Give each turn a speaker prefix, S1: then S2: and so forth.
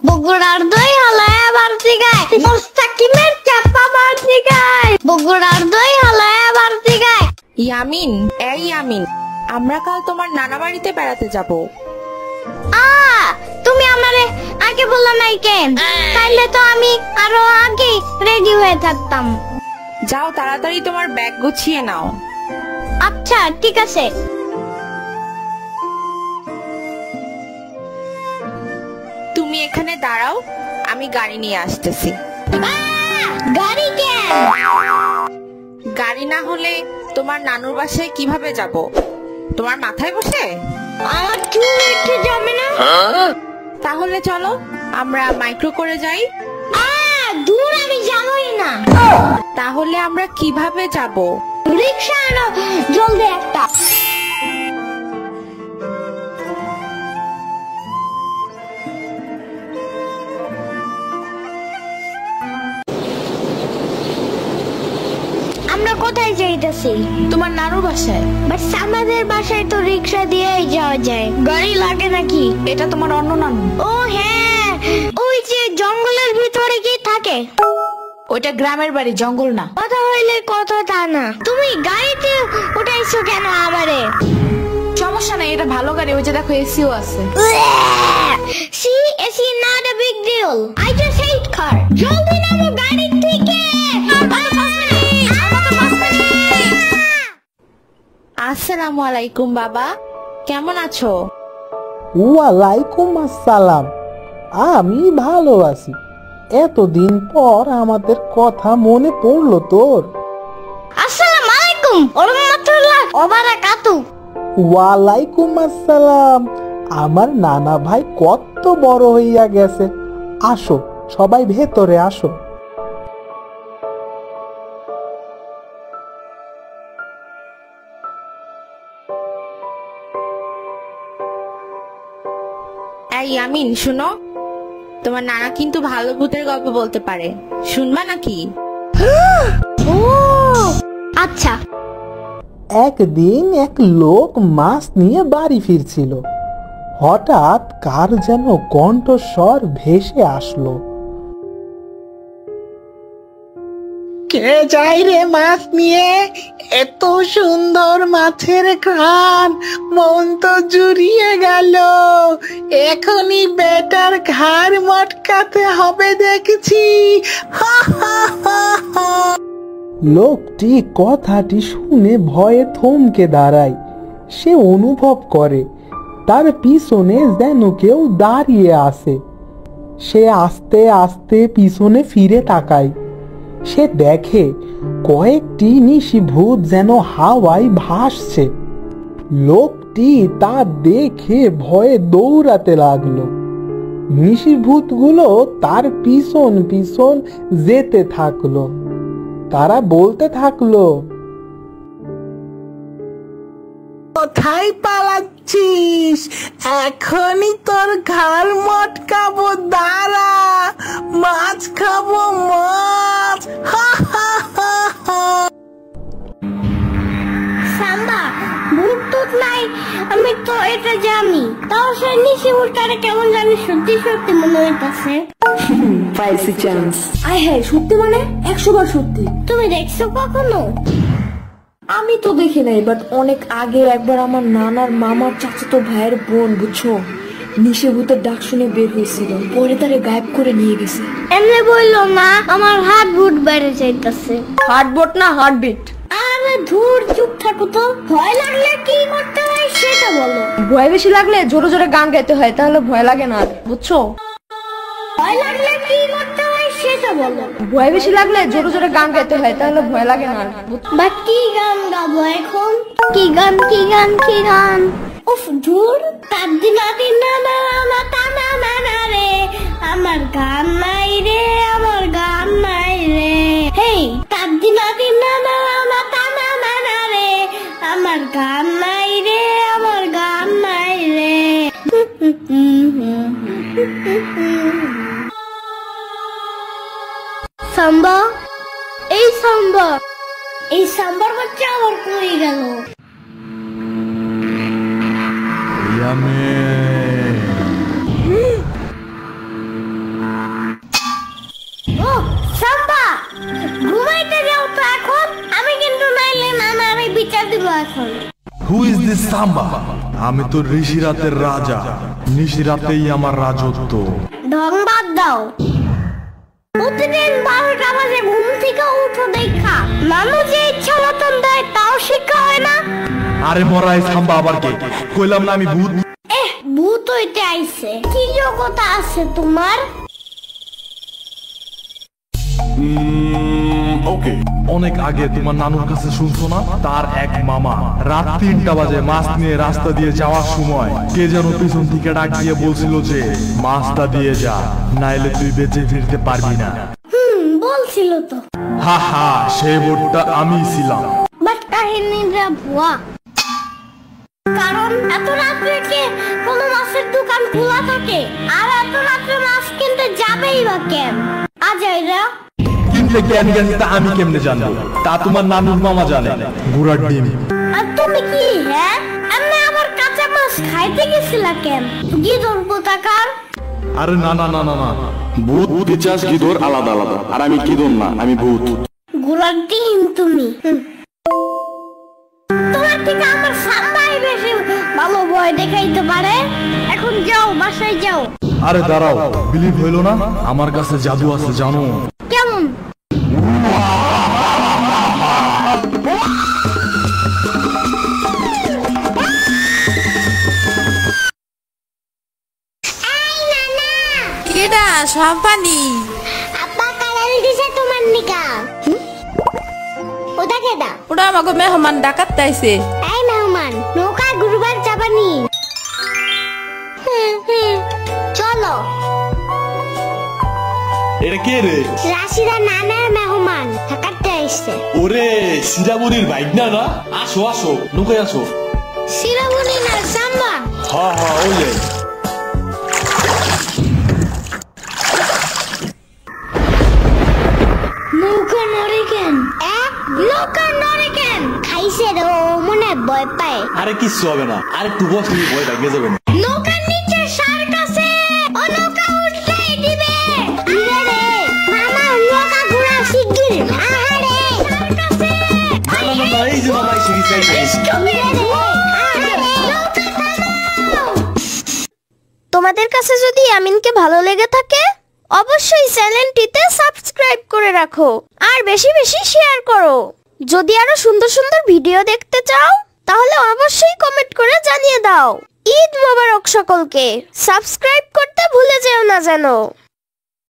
S1: বগুড়ার দই হালায় বাড়তি গায়, মোস্তাকিমের চাপা বাড়তি গায়, বগুড়ার দই হালায় বাড়তি গায়।
S2: ইয়ামিন, এই ইয়ামিন, আমরা কাল তোমার নানা বাড়িতে বেড়াতে যাব।
S1: তুমি আমারে আগে বললা নাই কেন? তাইলে তো আমি আরো আগে রেডি হয়ে থাকতাম।
S2: যাও তাড়াতাড়ি তোমার ব্যাগ গুছিয়ে নাও।
S1: আচ্ছা ঠিক আছে।
S2: তুমি এখানে দাঁড়াও, আমি গাড়ি নিয়ে আসতেছি।
S1: গাড়ি কেন?
S2: গাড়ি না হলে তোমার নানুর বাসায় কিভাবে যাব? তোমার মাথায় বসে?
S1: আমার চুল উঠে যাবে না?
S2: তাহলে চলো আমরা মাইক্রো করে যাই।
S1: দূর, আমি যাবই না।
S2: তাহলে আমরা কিভাবে যাব?
S1: রিকশা আনো জলদি একটা। আমরা কোথায় যাইতেছি?
S2: তোমার নানুর বাসায়।
S1: বাট আমাদের বাসায় তো রিকশা দিয়েই যাওয়া যায়, গাড়ি লাগে নাকি?
S2: এটা তোমার অন্য নানু।
S1: ও হ্যাঁ, ওই যে জঙ্গলের ভিতরে কি থাকে?
S2: ওইটা গ্রামের বাড়ি, জঙ্গল না।
S1: কথা হইলে কথা তা না। তুমি গাড়িতে উঠাইছো কেন আমারে?
S2: সমস্যা নাই, এটা ভালো গাড়ি। ওই যে দেখো এসিও আছে।
S1: See, it's not a big deal. I just hate car. জলদি নামো গাড়ি থেকে।
S2: আসসালামু আলাইকুম বাবা, কেমন আছো?
S3: ওয়ালাইকুম আসসালাম, আমি ভালো আছি। এতদিন পর আমাদের কথা মনে পড়লো তোর।
S1: আসসালামু আলাইকুম ওয়া রাহমাতুল্লাহি ওয়া বারাকাতুহু।
S3: ওয়ালাইকুম আসসালাম। আমার নানা ভাই কত বড় হইয়া গেছে। আসো সবাই ভেতরে আসো।
S2: এই ইয়ামিন, শুনো, তোমার নানা কিন্তু ভালো ভূতের গল্প বলতে পারে, শুনবা নাকি?
S1: ও আচ্ছা।
S3: একদিন এক লোক মাছ নিয়ে বাড়ি ফিরছিল। হঠাৎ কার যেন কণ্ঠস্বর ভেসে আসলো। কে যাই রে মাছ নিয়ে? এত সুন্দর মাছের ঘ্রাণ, মন তো জুড়িয়ে গেল। এখনই বেটার ঘাড় মটকাতে হবে দেখছি। লোকটি কথাটি শুনে ভয়ে থমকে দাঁড়ায়। সে অনুভব করে তার পিছনে যেন কেউ দাঁড়িয়ে আছে। সে আস্তে আস্তে পিছনে ফিরে তাকায়। সে দেখে কয়েকটি নিশিভূত যেন হাওয়ায় ভাসছে। লোকটি তা দেখে ভয়ে দৌড়াতে লাগলো। নিশিভূতগুলো তার পিছন পিছন যেতে থাকলো। তারা বলতে থাকলো, কোথায় পালাচ্ছিস? এখনই তোর ঘাড় মটকাবো, দাঁড়া, মাছ খাবো, মাছ।
S1: সাম্বা, ভূত টুত নাই, আমি তো এটা জানি। তাও সে নিশি ভূতটারে কেমন জানি সত্যি সত্যি মনে হইতাছে।
S4: পাইছি চান্স। আয় হ্যাঁ, সত্যি মানে 100 বার সত্যি।
S1: তুমি দেখছো কখনো?
S4: আমি তো দেখি নাই, বাট অনেক আগে একবার আমার নানার মামার চাচাতো ভাইয়ের বোন, বুঝছো, নিশে ভূতের ডাক শুনে বের হয়েছিল, পরে তারে গায়েব করে নিয়ে গেছে।
S1: এমনি বললো না, আমার হার্ট বুট বেড়ে যাইতাছে।
S4: হার্টবিট না হার্টবিট।
S1: আরে ধুর, চুপ থাকো তো। ভয় লাগলে কি করতে হয় সেটা বলো।
S4: ভয় বেশি লাগলে জোরে জোরে গান গাইতে হয়, তাহলে ভয় লাগে না, বুঝছো?
S1: ভয় লাগলে কি করতে হয় সেটা বলো।
S4: ভয় বেশি লাগলে জোরে জোরে গান গাইতে হয়, তাহলে ভয় লাগে না।
S1: বা কি গান গাবো এখন? কি গান কি গান কি গান? উফ ধুর, তার দিনা দিনা না না টানা না রে, আমার গান নাই রে, আমার গান নাই রে। হেই, তার দিনা দিনা না না টানা না রে, আমার গান নাই রে, আমার গান নাই রে। সাম্বা, এই সাম্বা, এই সাম্বার বাচ্চা আবার কই গেল? বিচার দিব এখন।
S5: হু ইজ দিস সাম্বা? আমি তো ঋষিরাতের রাজা, নিশিরাতেই আমার রাজত্ব।
S1: ঢং বাদ দাও। প্রতিদিন 12টা বাজে ঘুম থেকে উঠো দেখা নানু যে ইচ্ছা মতন দেয় তাও শিক্ষা হয় না।
S5: আরে মরা এই সাম্বা আবার কে? কইলাম না আমি ভূত।
S1: ভূত হইতে আইছে, কি যোগ্যতা আছে তোমার?
S5: ওকে, অনেক আগে তোমার নানুর কাছে শুনছো না, তার এক মামা রাত 3টা বাজে মাছ নিয়ে রাস্তা দিয়ে যাওয়ার সময় কে যেন পিছন থেকে ডাক দিয়ে বলছিল যে মাছটা দিয়ে যা, নাইলে তুই বেঁচে ফিরতে পারবি না।
S1: বলছিল তো।
S5: হা হা, সেই ভোটটা আমি ছিলাম।
S1: বাট কাহিনীটা ভুয়া, কারণ এত রাত্রে কে কোনো মাছের দোকান খোলা থাকে? আর এত রাত্রে মাছ কিনতে যাবেই বা কেন? আজাইরা
S5: কিনতে কেন গেছে তা আমি কেমনে জানবো? তা তোমার নানুর মামা জানে। গুড়ার ডিম।
S1: আর তুমি কি হ্যাঁ এমনি আবার কাঁচা মাছ খাইতে গেছিলা কেন? গিদর পোতাকার।
S5: আরে না না না না না,
S6: ভূত পিচাস গিদর আলাদা আলাদা, আর আমি গিদর না, আমি ভূত।
S1: গুড়ার ডিম তুমি। তোমার থেকে আমার সাম্বাই বেশি ভালো ভয় দেখাইতে পারে। এখন যাও, বাসায় যাও।
S5: আরে দাঁড়াও, বিলিভ হইলো না? আমার কাছে জাদু আছে জানো?
S1: কেমন?
S2: কেডা সম্পানি?
S1: আপা কালারি দিছে তোমার নিকা। ওটা কেডা?
S2: ওটা আমাকে মেহমান ডাকাত তাইছে।
S1: এই মেহমান, নৌকা ঘুরবার যাবানি? চলো।
S6: এটা কে রে?
S1: রাশিদা নানার মেহমান থাকাতে আইছে।
S6: ওরে সিরাবুরির বাইক না না? আসো আসো, নৌকায় আসো।
S1: শিরাবনি না সাম্বা।
S6: হ্যাঁ হ্যাঁ, ওই যে।
S1: নৌকা নড়ে কেন? নৌকা নড়ে কেন? খাইছে রে, ও মনে ভয় পায়।
S6: আরে কিচ্ছু হবে না, আরে একটু বস, তুমি ভয় ভেঙে যাবে না।
S1: নৌকার নিচে শার্ক আছে, ও নৌকা উল্টাই দিবে। আরে রে মামা, নৌকা ঘোরা শিগগির। আহারে শার্ক আছে।
S6: না না না, এই যে মামা এসে গেছে।
S1: তোমাদের কাছে যদি আমিনকে ভালো লেগে থাকে অবশ্যই চ্যানেলটিতে সাবস্ক্রাইব করে রাখো আর বেশি বেশি শেয়ার করো। যদি আরো সুন্দর সুন্দর ভিডিও দেখতে চাও তাহলে অবশ্যই কমেন্ট করে জানিয়ে দাও। ঈদ মোবারক সকলকে। সাবস্ক্রাইব করতে ভুলে যেও না যেন।